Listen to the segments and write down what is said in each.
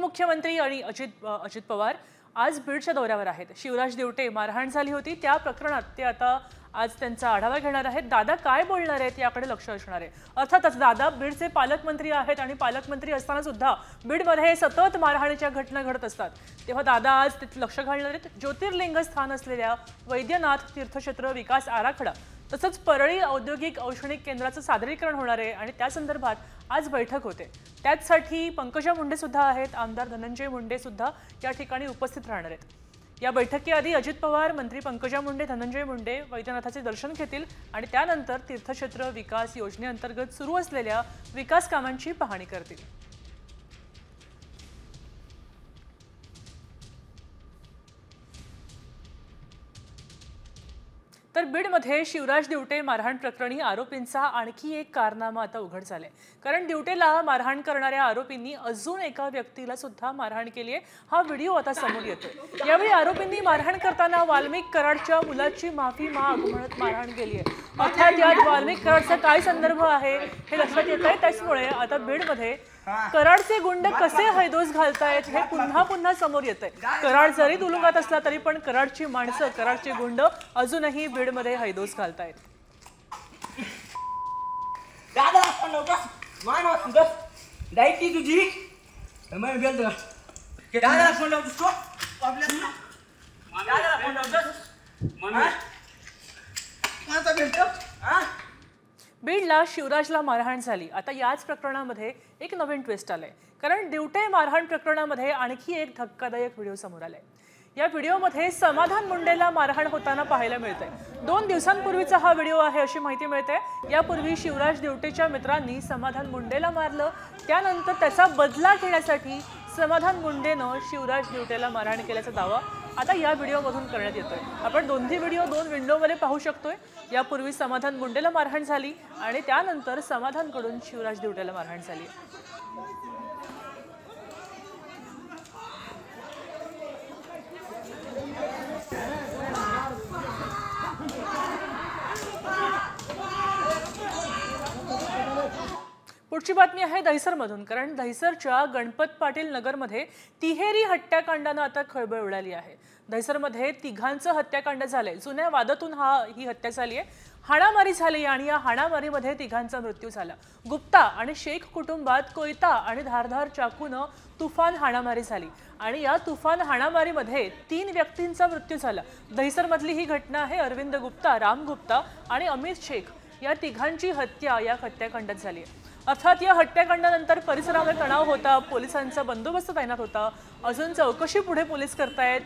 उपमुख्यमंत्री आणि अजित पवार आज बीडच्या दौऱ्यावर आहेत। शिवराज देवटे मारहाण झाली होती त्या प्रकरणात ते आता आज त्यांचा आढावा घेणार आहेत। दादा काय बोलणार आहेत याकडे लक्ष असणार आहे। अर्थातच दादा बीडचे पालकमंत्री आहेत आणि पालकमंत्री असताना सुद्धा बीडमध्ये सतत मारहाणीच्या घटना घडत असतात, तेव्हा दादा आज तिथे लक्ष घालणार आहेत। ज्योतिर्लिंग स्थान असलेल्या वैद्यनाथ तीर्थक्षेत्र विकास आराखडा तसंच परळी औद्योगिक औष्णिक केंद्राचं सादरीकरण होणार आहे आणि त्या संदर्भात आज बैठक होते। त्यासाठी पंकजा मुंडे सुद्धा आहेत, आमदार धनंजय मुंडे सुद्धा या ठिकाणी उपस्थित राहणार आहेत। या बैठकीआधी अजित पवार, मंत्री पंकजा मुंडे, धनंजय मुंडे वैद्यनाथाचे दर्शन घेतील आणि त्यानंतर तीर्थक्षेत्र विकास योजनेअंतर्गत सुरू असलेल्या विकास कामांची पाहणी करतील। तर बीडमध्ये शिवराज देवटे मारहाण प्रकरणी आरोपींचा आणखी एक कारनामा आता उघड झालाय, कारण देवटेला मारहाण करणाऱ्या आरोपींनी अजून एका व्यक्तीला सुद्धा मारहाण केली आहे। हा व्हिडिओ आता समोर येतोय। यावेळी आरोपींनी मारहाण करताना वाल्मिक कराडच्या मुलाची माफी माग म्हणत मारहाण केली आहे। अर्थात यात वाल्मिक कराडचा काय संदर्भ आहे हे लक्षात येत आहे। त्याचमुळे आता बीडमध्ये कराडचे गुंड कसे हैदोस घालतायत हे पुन्हा पुन्हा समोर येतंय। कराड जरी तुरुंगात असला तरी पण कराडची माणसं, कराडचे गुंड अजूनही बीडमध्ये हैदोस घालतायत। बीडला शिवराजला मारहाण झाली। आता याच प्रकरणामध्ये एक नवीन ट्विस्ट आलंय, कारण देवटे मारहाण प्रकरणामध्ये आणखी एक धक्कादायक व्हिडिओ समोर आलाय। या व्हिडिओमध्ये समाधान मुंडेला मारहाण होताना पाहायला मिळतंय। 2 दिवसांपूर्वीचा हा व्हिडिओ आहे अशी माहिती मिळते। यापूर्वी शिवराज देवटेच्या मित्रांनी समाधान मुंडेला मारलं, त्यानंतर त्याचा बदला घेण्यासाठी समाधान मुंडेनं शिवराज देवटेला मारहाण केल्याचा दावा आता या व्हिडिओमधून करण्यात येतोय। आपण दोन्ही व्हिडिओ 2 विंडोमध्ये पाहू शकतोय। यापूर्वी समाधान मुंडेला मारहाण झाली आणि त्यानंतर समाधानकडून शिवराज देवटेला मारहाण झाली। पुढची बातमी आहे दहिसरमधून, कारण दहिसरच्या गणपत पाटील नगरमध्ये तिहेरी हत्याकांडाने आता खळबळ उडाली आहे। दहिसरमध्ये तिघांचं हत्याकांड झालंय। जुन्या वादातून ही हत्या झाली आहे। हाणामारी झाली आणि या हाणामारीमध्ये तिघांचा मृत्यू झाला। गुप्ता आणि शेख कुटुंबात कोयता आणि धारधार चाकूने तुफान हाणामारी झाली आणि या तुफान हाणामारीमध्ये 3 व्यक्तींचा मृत्यू झाला। दहिसरमधली ही घटना आहे। अरविंद गुप्ता, राम गुप्ता आणि अमित शेख या तिघांची हत्या या हत्याकांडात झाली आहे। अर्थात या हत्याकांडानंतर परिसरामध्ये तणाव होता, पोलिसांचा बंदोबस्त तैनात होता। अजून चौकशी पुढे पोलीस करतायत।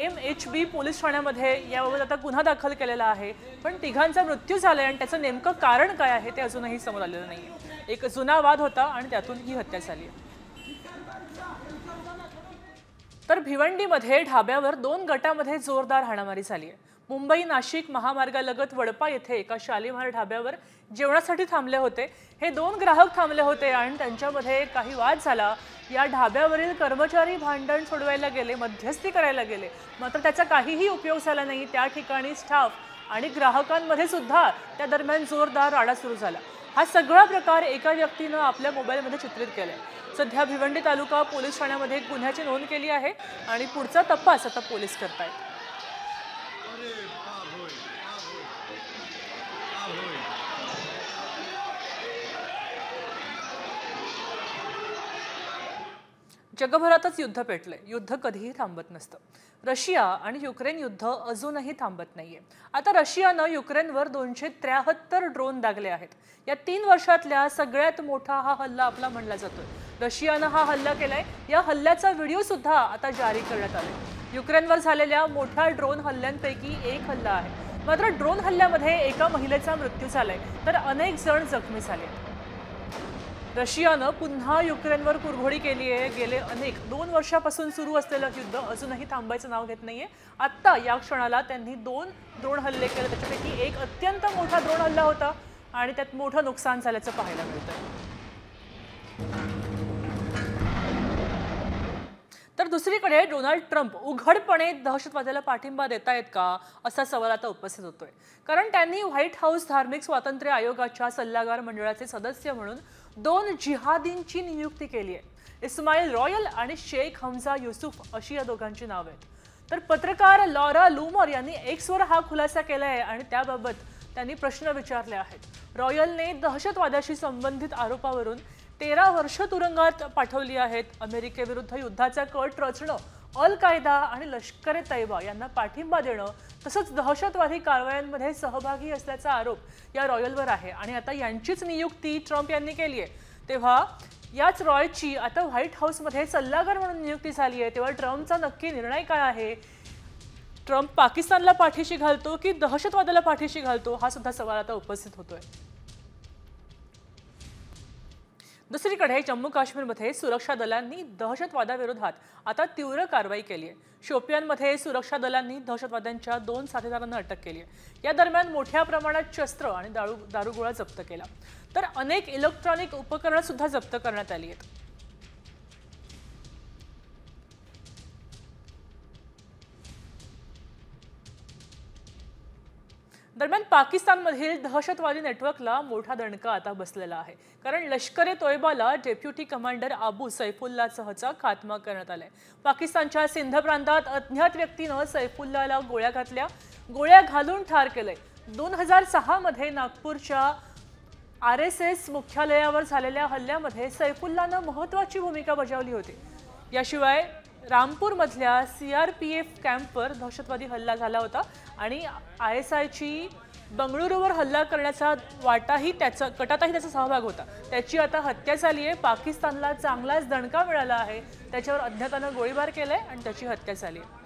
MHB पोलीस ठाण्यामध्ये याबाबत आता गुन्हा दाखल केलेला आहे, पण तिघांचा मृत्यू झालाय आणि त्याचं नेमकं कारण काय आहे ते अजूनही समोर आलेलं नाहीये। एक जुना वाद होता आणि त्यातून ही हत्या झाली। तर भिवंडीमध्ये ढाब्यावर 2 गटामध्ये जोरदार हाणामारी झाली आहे। मुंबई नाशिक महामार्गालगत वडपा येथे एका शालीमार ढाब्यावर जेवणासाठी थांबले होते। हे 2 ग्राहक थांबले होते आणि त्यांच्यामध्ये काही वाद झाला। या ढाब्यावरील कर्मचारी भांडण सोडवायला गेले, मध्यस्थी करायला गेले, मात्र त्याचा काहीही उपयोग झाला नाही। त्या ठिकाणी स्टाफ आणि ग्राहकांमध्ये सुद्धा त्या दरम्यान जोरदार राडा सुरू झाला। हा सगळा प्रकार एका व्यक्तीने आपल्या मोबाईलमध्ये चित्रित केलाय। सध्या भिवंडी तालुका पोलीस ठाण्यामध्ये गुन्ह्याची नोंद केली आहे आणि पुढचा तपास आता पोलीस करतायत। जगभरातच युद्ध पेटले। युद्ध कधीही थांबत नसतं। रशिया आणि युक्रेन युद्ध अजूनही थांबत नाहीये। आता रशियानं युक्रेनवर 273 ड्रोन दागले आहेत। या 3 वर्षातल्या सगळ्यात मोठा हा हल्ला आपला म्हणला जातोय। रशियानं हा हल्ला केलाय। या हल्ल्याचा व्हिडिओ सुद्धा आता जारी करण्यात आलाय। युक्रेनवर झालेल्या मोठ्या ड्रोन हल्ल्यांपैकी एक हल्ला आहे। मात्र ड्रोन हल्ल्यामध्ये एका महिलेचा मृत्यू झालाय तर अनेक जण जखमी झाले। रशियानं पुन्हा युक्रेनवर कुरघोडी केली आहे। गेले 2 वर्षापासून सुरू असलेलं युद्ध अजूनही थांबायचं नाव घेत नाहीये। आता या क्षणाला त्यांनी 2 ड्रोन हल्ले केले, त्याच्यापैकी एक अत्यंत मोठा ड्रोन हल्ला होता आणि त्यात मोठं नुकसान झाल्याचं पाहायला मिळतंय। तर दुसरीकडे डोनाल्ड ट्रम्प उघडपणे दहशतवादाला पाठिंबा देत आहेत का असा सवाल आता उपस्थित होतोय, कारण त्यांनी व्हाईट हाऊस धार्मिक स्वातंत्र्य आयोगाच्या सल्लागार मंडळाचे सदस्य म्हणून 2 जिहादींची नियुक्ती केली आहे। इस्माईल रॉयल आणि शेख हमजा युसुफ अशी या दोघांची नावे आहेत। तर पत्रकार लॉरा लूमर यांनी एक्सवर हा खुलासा केला आहे आणि त्याबाबत त्यांनी प्रश्न विचारले आहेत। रॉयलने दहशतवादाशी संबंधित आरोपावरून 13 वर्ष तुरुंगात पाठवली आहेत। अमेरिकेविरुद्ध युद्धाचा कट रचणं, अल कायदा आणि लष्कर ए तैयबा यांना पाठिंबा देणं तसंच दहशतवादी कारवायांमध्ये सहभागी असल्याचा आरोप या रॉयलवर आहे आणि आता यांचीच नियुक्ती ट्रम्प यांनी केली आहे। तेव्हा याच रॉयची आता व्हाईट हाऊसमध्ये सल्लागार म्हणून नियुक्ती झाली आहे। तेव्हा ट्रम्पचा नक्की निर्णय काय आहे? ट्रम्प पाकिस्तानला पाठीशी घालतो की दहशतवादाला पाठीशी घालतो हा सुद्धा सवाल आता उपस्थित होतोय। दुसरीकडे जम्मू काश्मीरमध्ये सुरक्षा दलांनी दहशतवादाविरोधात आता तीव्र कारवाई केली आहे। शोपियानमध्ये सुरक्षा दलांनी दहशतवाद्यांच्या 2 साथीदारांना अटक केली आहे। या दरम्यान मोठ्या प्रमाणात शस्त्र आणि दारुगोळा जप्त केला, तर अनेक इलेक्ट्रॉनिक उपकरणे सुद्धा जप्त करण्यात आली आहेत। दरम्यान पाकिस्तानमधील दहशतवादी नेटवर्कला मोठा दणका आता बसलेला आहे, कारण लष्कर ए तोयबाला डेप्युटी कमांडर अबू सैफुल्लाहचा खात्मा करण्यात आलाय। पाकिस्तानच्या सिंध प्रांतात अज्ञात व्यक्तीनं सैफुल्लाहला गोळ्या घातल्या, गोळ्या घालून ठार केलंय। 2006 मध्ये नागपूरच्या RSS मुख्यालयावर झालेल्या हल्ल्यामध्ये सैफुल्लाहनं महत्त्वाची भूमिका बजावली होती। याशिवाय रामपूरमधल्या CRPF कॅम्पवर दहशतवादी हल्ला झाला होता आणि ISIची बंगळुरूवर हल्ला करण्याचा कटातही त्याचा सहभाग होता। त्याची आता हत्या झाली आहे। पाकिस्तानला चांगलाच दणका मिळाला आहे, त्याच्यावर अज्ञातानं गोळीबार केलाय आणि त्याची हत्या झाली आहे।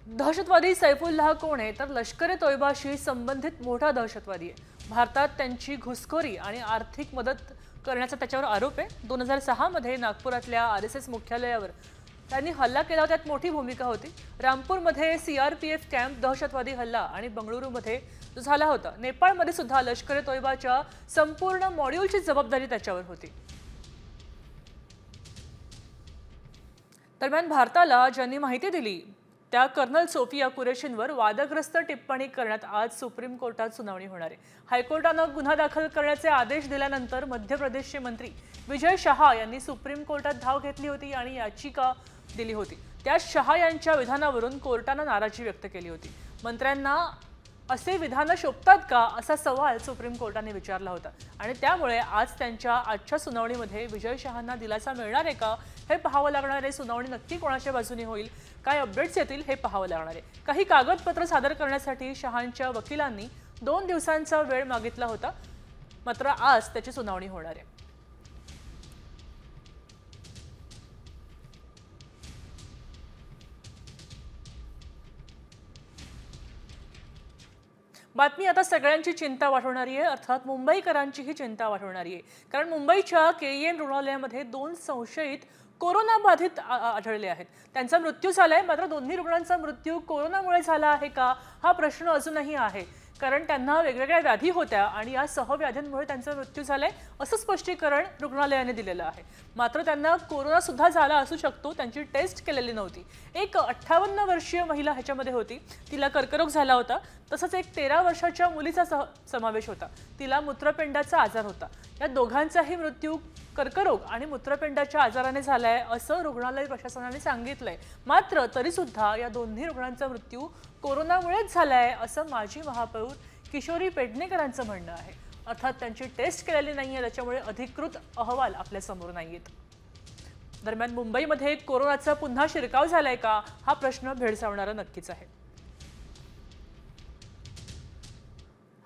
दहशतवादी सैफुल्लाह कोण आहे? तर लष्कर ए तोयबाशी संबंधित मोठा दहशतवादी आहे। भारतात त्यांची घुसखोरी आणि आर्थिक मदत करण्याचा त्याच्यावर आरोप आहे। 2006 मध्ये नागपुरातल्या RSS मुख्यालयावर त्यांनी हल्ला केला, त्यात मोठी भूमिका होती। रामपूरमध्ये CRPF कॅम्प दहशतवादी हल्ला आणि बंगळुरूमध्ये जो झाला होता। नेपाळमध्ये सुद्धा लष्कर ए तोयबाच्या संपूर्ण मॉड्यूलची जबाबदारी त्याच्यावर होती। दरम्यान भारताला ज्यांनी माहिती दिली त्या कर्नल सोफिया कुरेशींवर वादग्रस्त टिप्पणी करण्यात आज सुप्रीम कोर्टात सुनावणी होणार आहे। हायकोर्टानं गुन्हा दाखल करण्याचे आदेश दिल्यानंतर मध्य प्रदेशचे मंत्री विजय शहा यांनी सुप्रीम कोर्टात धाव घेतली होती आणि याचिका दिली होती। त्या शहा यांच्या विधानावरून कोर्टानं नाराजी व्यक्त केली होती। मंत्र्यांना असे विधान शोभतात का असा सवाल सुप्रीम कोर्टाने विचारला होता आणि त्यामुळे आज त्यांच्या आजच्या सुनावणीमध्ये विजय शहांना दिलासा मिळणार आहे का हे पाहावं लागणार आहे। सुनावणी नक्की कोणाच्या बाजूने होईल, काय अपडेट्स येतील हे पाहावं लागणार आहे। काही कागदपत्र सादर करण्यासाठी शहांच्या वकिलांनी 2 दिवसांचा वेळ मागितला होता, मात्र आज त्याची सुनावणी होणार आहे। बातमी आता सगळ्यांची चिंता वाढवणारी आहे, अर्थात मुंबईकरांचीही चिंता वाढवणारी आहे, कारण मुंबईच्या KEM रुग्णालयामध्ये 2 संशयित कोरोना बाधित आढळले आहेत। त्यांचा मृत्यू झालाय, मात्र दोन्ही रुग्णांचा मृत्यू कोरोनामुळे झाला आहे का हा प्रश्न अजूनही आहे, कारण त्यांना वेगवेगळ्या व्याधी होत्या आणि या सहव्याधींमुळे त्यांचा मृत्यू झालाय असं स्पष्टीकरण रुग्णालयाने दिलेलं आहे। मात्र त्यांना कोरोना सुद्धा झाला असू शकतो, त्यांची टेस्ट केलेली नव्हती। एक 58 वर्षीय महिला ह्याच्यामध्ये होती, तिला कर्करोग झाला होता। तसंच एक 13 वर्षाच्या मुलीचा समावेश होता, तिला मूत्रपिंडाचा आजार होता। या दोघांचाही मृत्यू कर्करोग आणि मूत्रपिंडाच्या आजाराने झालाय असं रुग्णालय प्रशासनाने सांगितलंय। मात्र तरी सुद्धा या दोन्ही रुग्णांचा मृत्यू कोरोनामुळेच झालाय असं माजी महापौर किशोरी पेडणेकरांचं म्हणणं आहे। अर्थात त्यांची टेस्ट केलेली नाहीये, त्याच्यामुळे अधिकृत अहवाल आपल्या समोर नाहीयेत। दरम्यान मुंबईमध्ये कोरोनाचा पुन्हा शिरकाव झालाय का हा प्रश्न भेडसावणारा नक्कीच आहे।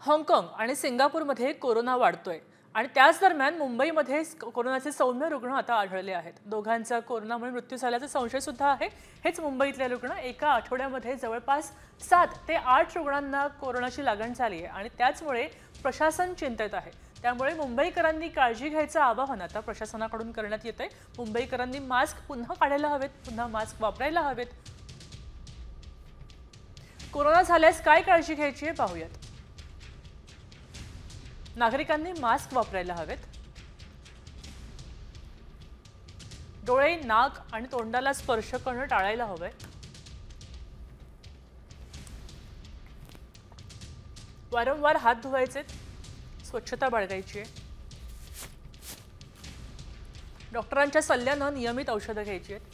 हाँगकाँग आणि सिंगापूरमध्ये कोरोना वाढतोय आणि त्याच दरम्यान मुंबईमध्ये कोरोनाचे सौम्य रुग्ण आता आढळले आहेत। दोघांचा कोरोनामुळे मृत्यू झाल्याचा संशय सुद्धा आहे। हेच मुंबईतले रुग्ण एका आठवड्यामध्ये जवळपास 7 ते 8 रुग्णांना कोरोनाची लागण झाली आहे आणि त्याचमुळे प्रशासन चिंतेत आहे। त्यामुळे मुंबईकरांनी काळजी घ्यायचं आवाहन आता प्रशासनाकडून करण्यात येतंय। मुंबईकरांनी मास्क पुन्हा काढायला हवेत, पुन्हा मास्क वापरायला हवेत। कोरोना झाल्यास काय काळजी घ्यायची आहे पाहूयात। नागरिकांनी मास्क वापरायला हवेत, डोळे, नाक आणि तोंडाला स्पर्श करणं टाळायला हवंय, वारंवार हात धुवायचे, स्वच्छता बाळगायची आहे, डॉक्टरांच्या सल्ल्यानं नियमित औषधं घ्यायची आहेत.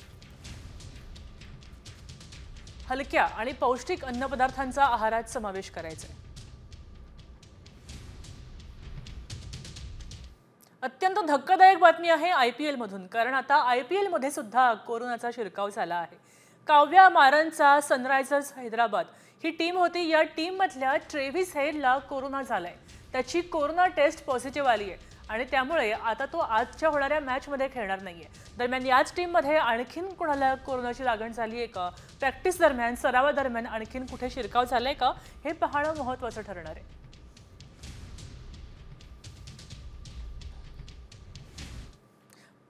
हलक्या आणि पौष्टिक अन्नपदार्थांचा आहारात समावेश करायचा आहे. अत्यंत धक्कादायक बातमी आहे IPL मधून, कारण आता IPL मध्ये सुद्धा कोरोनाचा शिरकाव झाला आहे. काव्या मारनचा सनरायझर्स हैदराबाद ही टीम होती. या टीम मधल्या ट्रेव्हिस हेडला कोरोना झालाय. त्याची कोरोना टेस्ट पॉझिटिव्ह आली आहे आणि त्यामुळे आता तो आजच्या होणाऱ्या मॅच मध्ये खेळणार नाहीये. दरम्यान याच टीम मध्ये आणखीन कोणाला कोरोनाची लागण झाली आहे का, प्रॅक्टिस दरम्यान सरावादरम्यान आणखीन कुठे शिरकाव झालाय का, हे पाहणं महत्त्वाचं ठरणार आहे.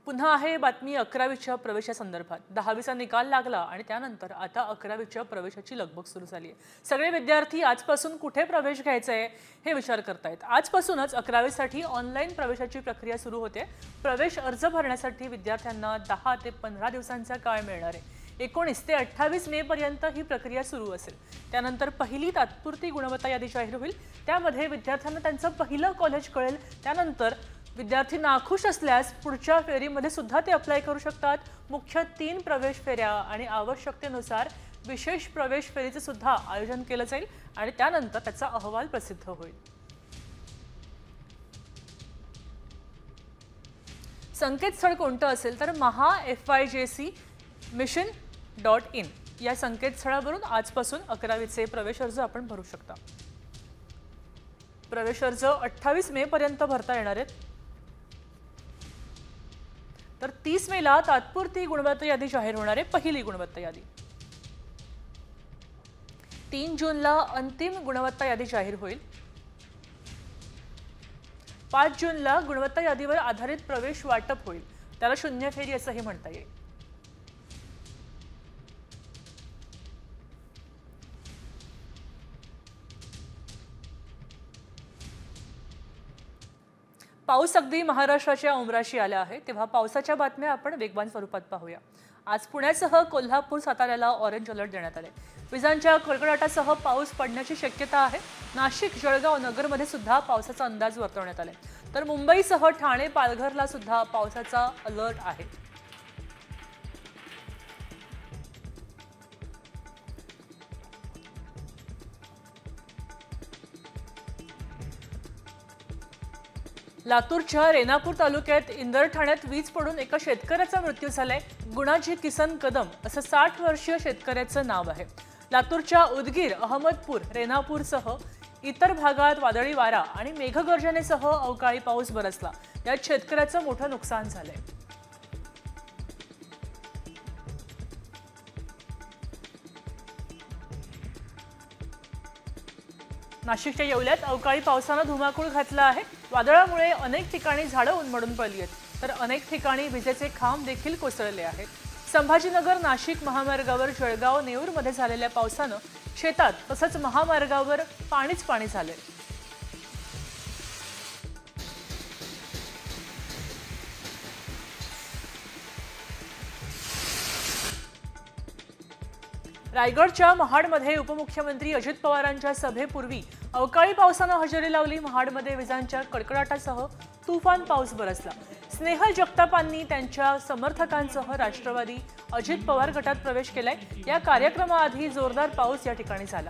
पुन्हा आहे बातमी 11वीच्या प्रवेशासंदर्भात. 10वीचा निकाल लागला आणि त्यानंतर आता 11वीच्या प्रवेशाची लगबग सुरू झाली आहे. सगळे विद्यार्थी आजपासून कुठे प्रवेश घ्यायचा आहे हे विचार करतायत. आजपासूनच 11वीसाठी ऑनलाईन प्रवेशाची प्रक्रिया सुरू होते. प्रवेश अर्ज भरण्यासाठी विद्यार्थ्यांना 10 ते 15 दिवसांचा काळ मिळणार आहे. 19 ते 28 मे पर्यंत ही प्रक्रिया सुरू असेल. त्यानंतर पहिली तात्पुरती गुणवत्ता यादी जाहीर होईल. त्यामध्ये विद्यार्थ्यांना त्यांचं पहिलं कॉलेज कळेल. त्यानंतर विद्यार्थी नाखुश असल्यास पुढच्या फेरीमध्ये सुद्धा ते अप्लाय करू शकतात. मुख्य 3 प्रवेश फेऱ्या आणि आवश्यकतेनुसार विशेष प्रवेश फेरीचे सुद्धा आयोजन केलं जाईल आणि त्यानंतर त्याचा अहवाल प्रसिद्ध होईल. संकेतस्थळ कोणतं असेल तर MahaFYJCMission.in या संकेतस्थळावरून आजपासून 11वीचे प्रवेश अर्ज आपण भरू शकता. प्रवेश अर्ज 28 मे पर्यंत भरता येणार आहेत. तर 30 मेला तात्पुरती गुणवत्ता यादी जाहीर होणार आहे, पहिली गुणवत्ता यादी. 3 जूनला अंतिम गुणवत्ता यादी जाहीर होईल. 5 जूनला गुणवत्ता यादीवर आधारित प्रवेश वाटप होईल. त्याला शून्य फेरी असंही म्हणता येईल. पाऊस अगदी महाराष्ट्राच्या उमराशी आला आहे, तेव्हा पावसाच्या बातम्या आपण वेगवान स्वरूपात पाहूया. आज पुण्यासह कोल्हापूर, साताऱ्याला ऑरेंज अलर्ट देण्यात आले. विजांच्या कडकडाटासह पाऊस पडण्याची शक्यता आहे. नाशिक, जळगाव, नगरमध्ये सुद्धा पावसाचा अंदाज वर्तवण्यात आलाय. तर मुंबईसह ठाणे, पालघरला सुद्धा पावसाचा अलर्ट आहे. लातूरच्या रेणापूर तालुक्यात इंदरठाण्यात वीज पडून एका शेतकऱ्याचा मृत्यू झालाय. गुणाजी किसन कदम असं 60 वर्षीय शेतकऱ्याचं नाव आहे. लातूरच्या उदगीर, अहमदपूर, रेणापूरसह इतर भागात वादळी वारा आणि मेघगर्जनेसह अवकाळी पाऊस बरसला. यात शेतकऱ्याचं मोठं नुकसान झालंय. नाशिकच्या येवल्यात अवकाळी पावसानं धुमाकूळ घातला आहे. वादळामुळे अनेक ठिकाणी झाडं उन्मळून पडली आहेत, तर अनेक ठिकाणी विजेचे खांब देखील कोसळले आहेत. संभाजीनगर, नाशिक महामार्गावर जळगाव, नेऊरमध्ये झालेल्या पावसानं शेतात तसंच महामार्गावर पाणीच पाणी झालंय. रायगडच्या महाडमध्ये उपमुख्यमंत्री अजित पवारांच्या सभेपूर्वी अवकाळी पावसानं हजेरी लावली. महाडमध्ये विजांच्या कडकडाटासह तुफान पाऊस बरसला. स्नेहल जगतापांनी त्यांच्या समर्थकांसह राष्ट्रवादी अजित पवार गटात प्रवेश केलाय. या कार्यक्रमाआधी जोरदार पाऊस या ठिकाणी झाला.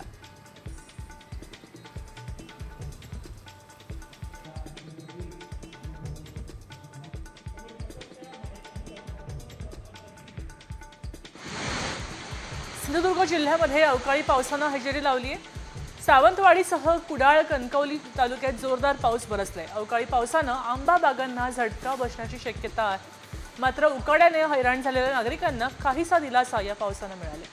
सिंधुदुर्ग जिल्ह्यामध्ये अवकाळी पावसानं हजेरी लावली आहे. सावंतवाडीसह कुडाळ, कणकवली तालुक्यात जोरदार पाऊस बरसलाय. अवकाळी पावसानं आंबा बागांना झटका बसण्याची शक्यता आहे. मात्र उकाड्याने हैराण झालेल्या नागरिकांना काहीसा दिलासा या पावसानं मिळाला.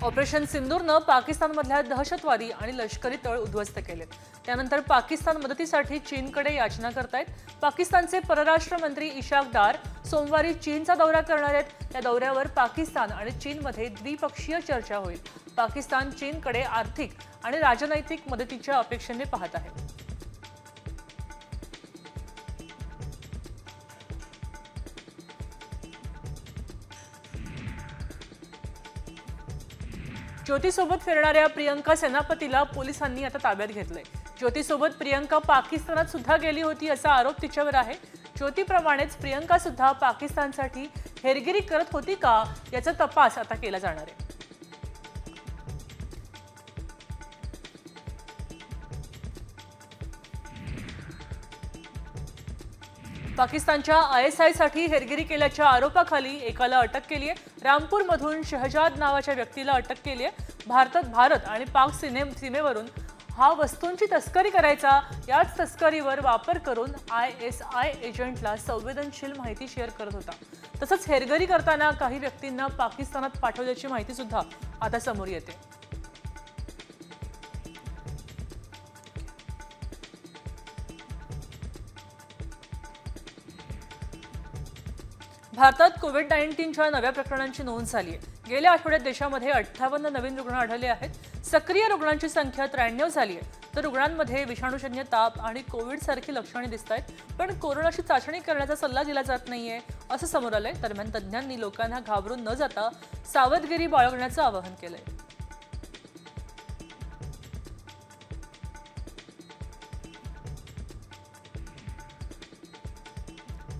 ऑपरेशन सिंदूरनं पाकिस्तानमधल्या दहशतवादी आणि लष्करी तळ उद्ध्वस्त केलेत. त्यानंतर पाकिस्तान मदतीसाठी चीनकडे याचना करतायत. पाकिस्तानचे परराष्ट्र मंत्री इशाक डार सोमवारी चीनचा दौरा करणार आहेत. त्या दौऱ्यावर पाकिस्तान आणि चीनमध्ये द्विपक्षीय चर्चा होईल. पाकिस्तान चीनकडे आर्थिक आणि राजनैतिक मदतीच्या अपेक्षेने पाहत आहे. ज्योतीसोबत फिरणाऱ्या प्रियंका सेनापतीला पोलिसांनी आता ताब्यात घेतलंय। ज्योतीसोबत प्रियंका पाकिस्तानात सुद्धा गेली होती असा आरोप तिच्यावर आहे। ज्योतीप्रमाणेच प्रियंका सुद्धा पाकिस्तानसाठी हेरगिरी करत होती का याचा तपास आता केला जाणार आहे। पाकिस्तानच्या ISI साठी हेरगिरी केल्याच्या आरोपाखाली एकाला अटक केली आहे। रामपूरमधून शहजाद नावाच्या व्यक्तीला अटक केली आहे। भारत आणि पाक सीमेवरून हा वस्तूंची तस्करी करायचा, याच तस्करीवर वापर करून ISI एजंटला संवेदनशील माहिती शेअर करत होता। तसंच हेरगिरी करताना काही व्यक्तींना पाकिस्तानात पाठवल्याची माहिती सुद्धा आता समोर येते। भारतात कोविड-19च्या नव्या प्रकरणांची नोंद झाली आहे। गेल्या आठवड्यात देशामध्ये 58 नवीन रुग्ण आढळले आहेत। सक्रिय रुग्णांची संख्या 93 झाली आहे। तर रुग्णांमध्ये विषाणूजन्य ताप आणि कोविड सारखी लक्षणे दिसतात, पण कोरोनाची चाचणी करण्याचा सल्ला दिला जात नाहीये असं समोर आलंय। दरम्यान तज्ज्ञांनी लोकांना घाबरून न जाता सावधगिरी बाळगण्याचं आवाहन केलंय।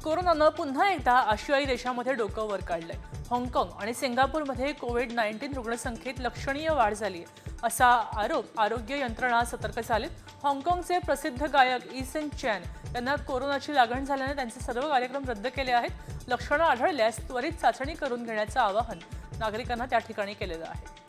कोरोनानं पुन्हा एकदा आशियाई देशांमध्ये डोकं वर काढलंय। हाँगकाँग आणि सिंगापूरमध्ये कोविड-19 रुग्णसंख्येत लक्षणीय वाढ झाली आहे असा आरोप आरोग्य यंत्रणा सतर्क झालीत। हाँगकाँगचे प्रसिद्ध गायक ईसेन चॅन यांना कोरोनाची लागण झाल्याने त्यांचे सर्व कार्यक्रम रद्द केले आहेत। लक्षणं आढळल्यास त्वरित चाचणी करून घेण्याचं आवाहन नागरिकांना त्या ठिकाणी केलेलं आहे।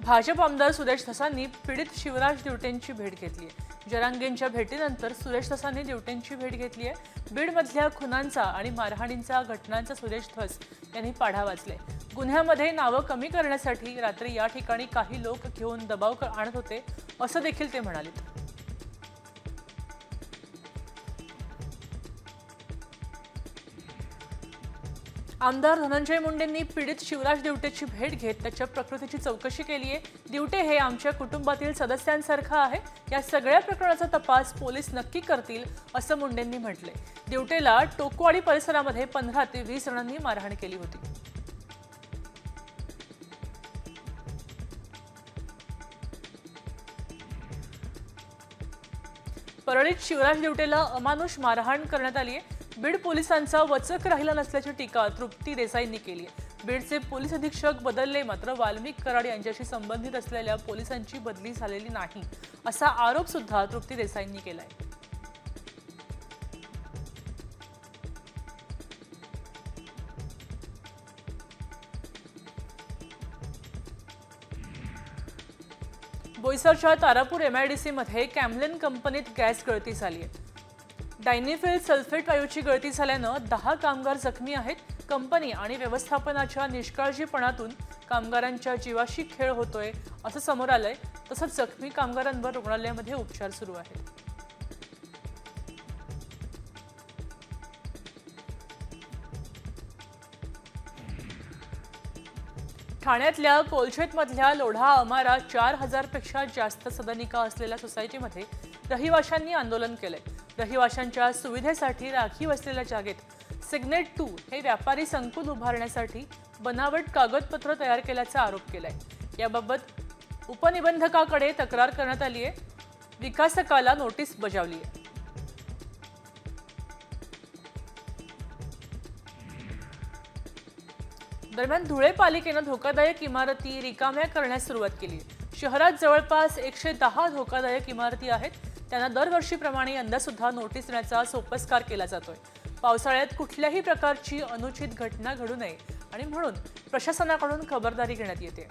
भाजप आमदार सुरेश धसांनी पीडित शिवराज दिवटेंची भेट घेतली आहे। जरांगेंच्या भेटीनंतर सुरेश धसांनी दिवटेंची भेट घेतली आहे। बीडमधल्या खुनांचा आणि मारहाणींचा घटनांचा सुरेश धस यांनी पाढा वाचले। गुन्ह्यामध्ये नावं कमी करण्यासाठी रात्री या ठिकाणी काही लोक घेऊन दबाव आणत होते असं देखील ते म्हणाले। आमदार धनंजय मुंडेंनी पीडित शिवराज दिवटेची भेट घेत त्याच्या प्रकृतीची चौकशी केली आहे। दिवटे हे आमच्या कुटुंबातील सदस्यांसारखं आहे। या सगळ्या प्रकरणाचा तपास पोलीस नक्की करतील असं मुंडेंनी म्हटले। दिवटेला टोकवाडी परिसरामध्ये 15 ते 20 जणांनी मारहाण केली होती। परळीत शिवराज दिवटेला अमानुष मारहाण करण्यात आली आहे। बीड पोलिसांचा वचक राहिला नसल्याची टीका तृप्ती देसाईंनी केली आहे। बीडचे पोलीस अधीक्षक बदलले, मात्र वाल्मिक कराड यांच्याशी संबंधित असलेल्या पोलिसांची बदली झालेली नाही असा आरोप सुद्धा तृप्ती देसाईंनी केलाय। बोईसरच्या तारापूर MIDC मध्ये कॅमलिन कंपनीत गॅस गळती झाली आहे। डायनिफिल सल्फेट वायूची गळती झाल्यानं 10 कामगार जखमी आहेत। कंपनी आणि व्यवस्थापनाच्या निष्काळजीपणातून कामगारांच्या जीवाशी खेळ होतोय असं समोर आलंय। तसंच जखमी कामगारांवर रुग्णालयामध्ये उपचार सुरू आहेत। ठाण्यातल्या कोलशेतमधल्या लोढा अमारा 4000 पेक्षा जास्त सदनिका असलेल्या सोसायटीमध्ये रहिवाशांनी आंदोलन केलंय। रहिवाशांच्या सुविधेसाठी राखीव असलेल्या जागेत सिग्नेट 2 हे व्यापारी संकुल उभारण्यासाठी बनावट कागदपत्र तयार केल्याचा आरोप केलाय। याबाबत उपनिबंधकाकडे तक्रार करण्यात आली आहे। विकासकाला नोटीस बजावली आहे। दरम्यान धुळे पालिकेनं धोकादायक इमारती रिकाम्या करण्यास सुरुवात केली आहे। शहरात जवळपास 110 धोकादायक इमारती आहेत। त्यांना दरवर्षीप्रमाणे यंदा सुद्धा नोटीस देण्याचा सोपस्कार केला जातोय। पावसाळ्यात कुठल्याही प्रकारची अनुचित घटना घडू नये आणि म्हणून प्रशासनाकडून खबरदारी घेण्यात येते।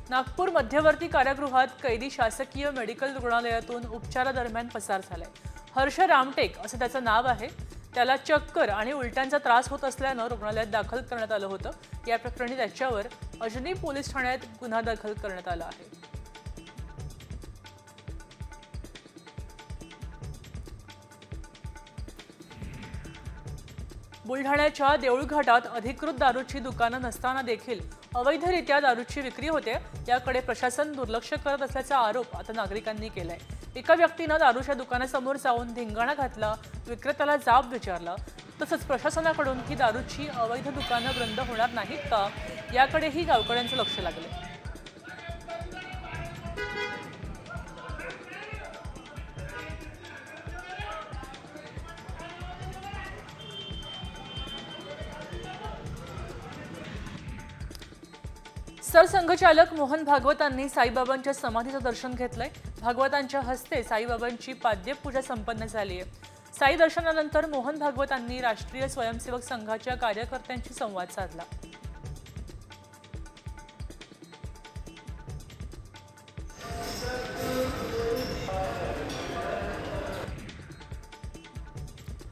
नागपूर मध्यवर्ती कारागृहात कैदी शासकीय मेडिकल रुग्णालयातून उपचारादरम्यान पसार झालाय। हर्ष रामटेक असं त्याचं नाव आहे। त्याला चक्कर आणि उलट्यांचा त्रास होत असल्यानं रुग्णालयात दाखल करण्यात आलं होतं। या प्रकरणी त्याच्यावर अजनी पोलीस ठाण्यात गुन्हा दाखल करण्यात आला आहे। बुलढाण्याच्या देऊळघाटात अधिकृत दारूची दुकानं नसताना देखील अवैधरित्या दारूची विक्री होते, याकडे प्रशासन दुर्लक्ष करत असल्याचा आरोप आता नागरिकांनी केलाय। एका व्यक्तीने दारूच्या दुकानासमोर जाऊन धिंगाणा घातला, विक्रेत्याला जाब विचारला। तसंच प्रशासनाकडून ही दारूची अवैध दुकानं बंद होणार नाहीत का, याकडेही गावकऱ्यांचं लक्ष लागले। सरसंघचालक मोहन भागवतांनी साईबाबांच्या समाधीचं दर्शन घेतलंय। भागवतांच्या हस्ते साईबाबांची पाद्यपूजा संपन्न झाली आहे। साई दर्शनानंतर मोहन भागवतांनी राष्ट्रीय स्वयंसेवक संघाच्या कार्यकर्त्यांशी संवाद साधला।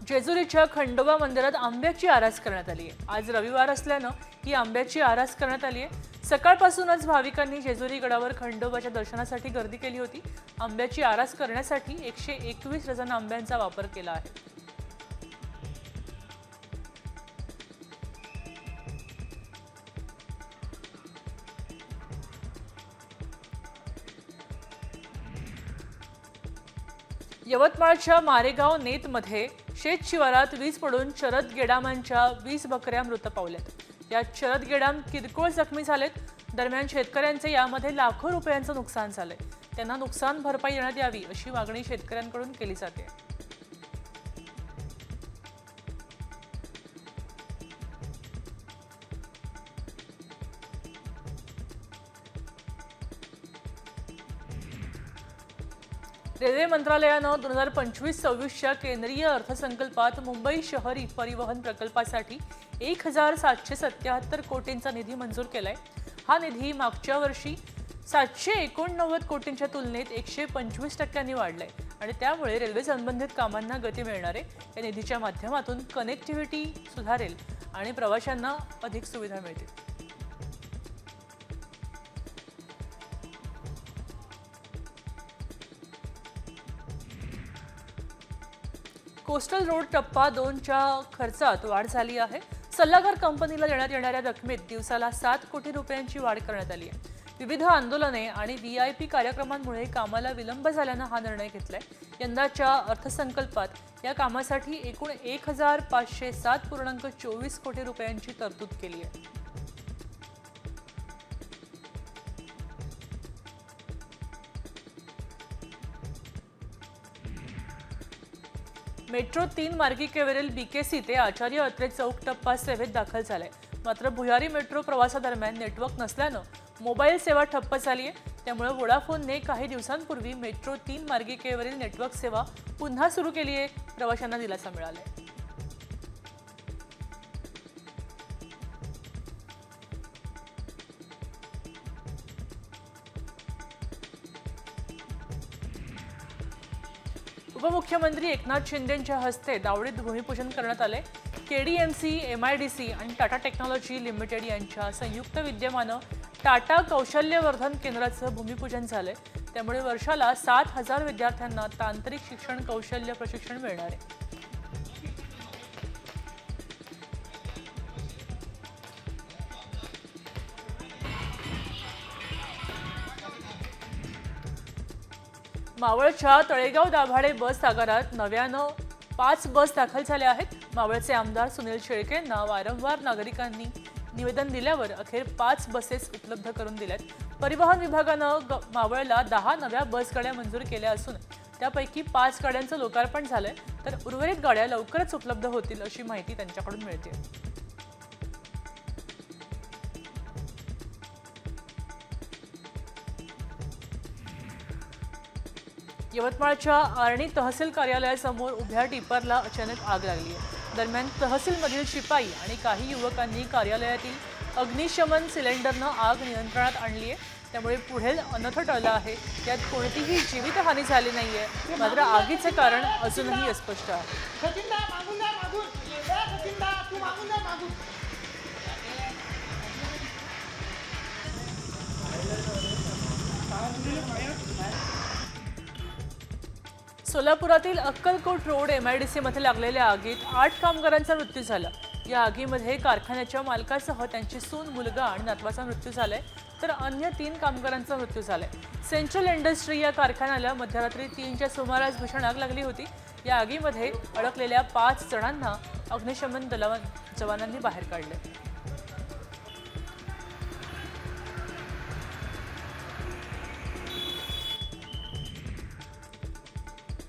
जेजुरीच्या खंडोबा मंदिरात आंब्याची आरास करण्यात आली आहे। आज रविवार असल्यानं ही आंब्याची आरास करण्यात आली आहे। सकाळपासूनच भाविकांनी जेजुरी गडावर खंडोबाच्या दर्शनासाठी गर्दी केली होती। आंब्याची आरास करण्यासाठी 121 डझन आंब्यांचा वापर केला आहे। यवतमाळच्या मारेगाव नेतमध्ये शेत शिवारात वीज पडून शरद गेडामांच्या 20 बकऱ्या मृत पावल्यात। यात शरद गेडाम किरकोळ जखमी झालेत। दरम्यान शेतकऱ्यांचे यामध्ये लाखो रुपयांचं नुकसान झालंय। त्यांना नुकसान भरपाई देण्यात यावी अशी मागणी शेतकऱ्यांकडून केली जाते। रेल्वे मंत्रालयानं 2025-26च्या केंद्रीय अर्थसंकल्पात मुंबई शहरी परिवहन प्रकल्पासाठी 1777 कोटींचा निधी मंजूर केलाय। हा निधी मागच्या वर्षी 789 कोटींच्या तुलनेत 125% वाढलाय आणि त्यामुळे रेल्वे संबंधित कामांना गती मिळणार आहे। या निधीच्या माध्यमातून कनेक्टिव्हिटी सुधारेल आणि प्रवाशांना अधिक सुविधा मिळतील। कोस्टल रोड टप्पा 2च्या खर्चात वाढ झाली आहे। सल्लागार कंपनीला देण्यात येणाऱ्या रकमेत दिवसाला 7 कोटी रुपयांची वाढ करण्यात आली आहे। विविध आंदोलने आणि VIP कार्यक्रमांमुळे कामाला विलंब झाल्यानं हा निर्णय घेतलाय। यंदाच्या अर्थसंकल्पात या कामासाठी एकूण 1507.24 कोटी रुपयांची तरतूद केली आहे। मेट्रो 3 मार्गिकेवरील BKC ते आचार्य अत्रे चौक टप्पा सेवेत दाखल झालाय। मात्र भुयारी मेट्रो प्रवासादरम्यान नेटवर्क नसल्यानं मोबाईल सेवा ठप्प झाली आहे। त्यामुळे वोडाफोनने काही दिवसांपूर्वी मेट्रो 3 मार्गिकेवरील नेटवर्क सेवा पुन्हा सुरू केली आहे। प्रवाशांना दिलासा मिळालाय। उपमुख्यमंत्री एकनाथ शिंदेंच्या हस्ते दावडीत भूमिपूजन करण्यात आले। KDMC, MIDC आणि टाटा टेक्नॉलॉजी लिमिटेड यांच्या संयुक्त विद्यमानं टाटा कौशल्यवर्धन केंद्राचं भूमिपूजन झालंय। त्यामुळे वर्षाला 7000 विद्यार्थ्यांना तांत्रिक शिक्षण कौशल्य प्रशिक्षण मिळणार आहे। मावळच्या तळेगाव दाभाडे बस आगारात नव्यानं 5 बस दाखल झाल्या आहेत। मावळचे आमदार सुनील शेळके यांना वारंवार नागरिकांनी निवेदन दिल्यावर अखेर 5 बसेस उपलब्ध करून दिल्यात। परिवहन विभागानं मावळला 10 नव्या बस गाड्या मंजूर केल्या असून त्यापैकी 5 गाड्यांचं लोकार्पण झालंय, तर उर्वरित गाड्या लवकरच उपलब्ध होतील अशी माहिती त्यांच्याकडून मिळते। यवतमाळच्या आर्णी तहसील कार्यालयासमोर उभ्या टिपरला अचानक आग लागली आहे। दरम्यान तहसीलमधील शिपाई आणि काही युवकांनी कार्यालयातील अग्निशमन सिलेंडरनं आग नियंत्रणात आणली आहे। त्यामुळे पुढील अनर्थ टळला आहे। यात कोणतीही जीवितहानी झाली नाहीये, मात्र आगीचे कारण अजूनही अस्पष्ट आहे। सोलापुरातील अक्कलकोट रोड MIDC मध्ये लागलेल्या आगीत 8 कामगारांचा मृत्यू झाला। या आगीमध्ये कारखान्याच्या मालकासह त्यांची सून, मुलगा आणि नातवाचा मृत्यू झालाय, तर अन्य 3 कामगारांचा मृत्यू झालाय। सेंट्रल इंडस्ट्री या कारखान्याला मध्यरात्री 3च्या सुमारास भीषण आग लागली होती। या आगीमध्ये अडकलेल्या 5 जणांना अग्निशमन जवानांनी बाहेर काढले।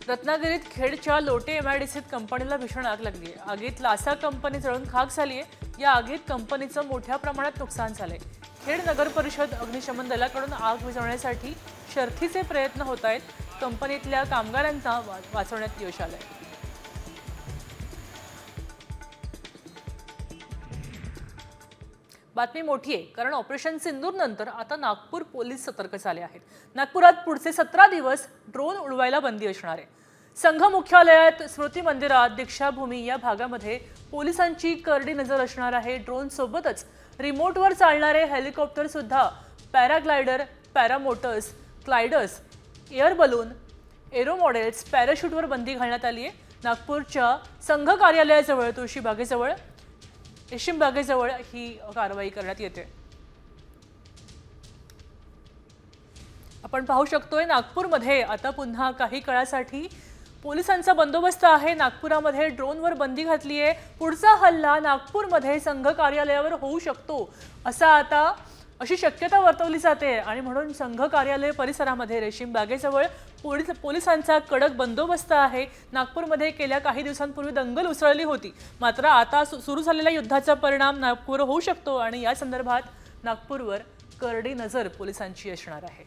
रत्नागिरीत खेडच्या लोटे MIDCत कंपनीला भीषण आग लागली आहे। आगीत लासा कंपनी जळून खाक झाली आहे। या आगीत कंपनीचं मोठ्या प्रमाणात नुकसान झालंय। खेड नगर परिषद अग्निशमन दलाकडून आग विझवण्यासाठी शर्थीचे प्रयत्न होत आहेत। कंपनीतल्या कामगारांना वाचवण्यात यश आलंय। बातमी मोठी आहे, कारण ऑपरेशन सिंदूर नंतर आता नागपूर पोलीस सतर्क झाले आहेत। नागपुरात पुढचे 17 दिवस ड्रोन उडवायला बंदी असणार आहे। संघ मुख्यालयात, स्मृती मंदिरात, दीक्षाभूमी या भागामध्ये पोलिसांची करडी नजर असणार आहे। ड्रोन सोबतच रिमोटवर चालणारे हेलिकॉप्टर सुद्धा, पॅराग्लायडर, पॅरामोटर्स, gliders, air balloon, arrow models, पॅराशूटवर बंदी घालण्यात आली आहे। नागपूरच्या संघ कार्यालयाजवळ, तुळशी बागेजवळ, रेशीम बागेजवळ ही कारवाई करण्यात येते। आपण पाहू शकतोय नागपूरमध्ये आता पुन्हा काही काळासाठी पोलिसांचा बंदोबस्त आहे। नागपुरामध्ये ड्रोनवर बंदी घातली आहे। पुढचा हल्ला नागपूरमध्ये संघ कार्यालयावर होऊ शकतो अशी शक्यता वर्तवली जाते आणि म्हणून संघ कार्यालय परिसरामध्ये, रेशीम बागेजवळ पोलिसांचा कडक बंदोबस्त आहे। नागपूरमध्ये गेल्या काही दिवसांपूर्वी दंगल उसळली होती, मात्र आता सुरू झालेल्या युद्धाचा परिणाम नागपूर होऊ शकतो आणि या संदर्भात नागपूरवर करडी नजर पोलिसांची असणार आहे।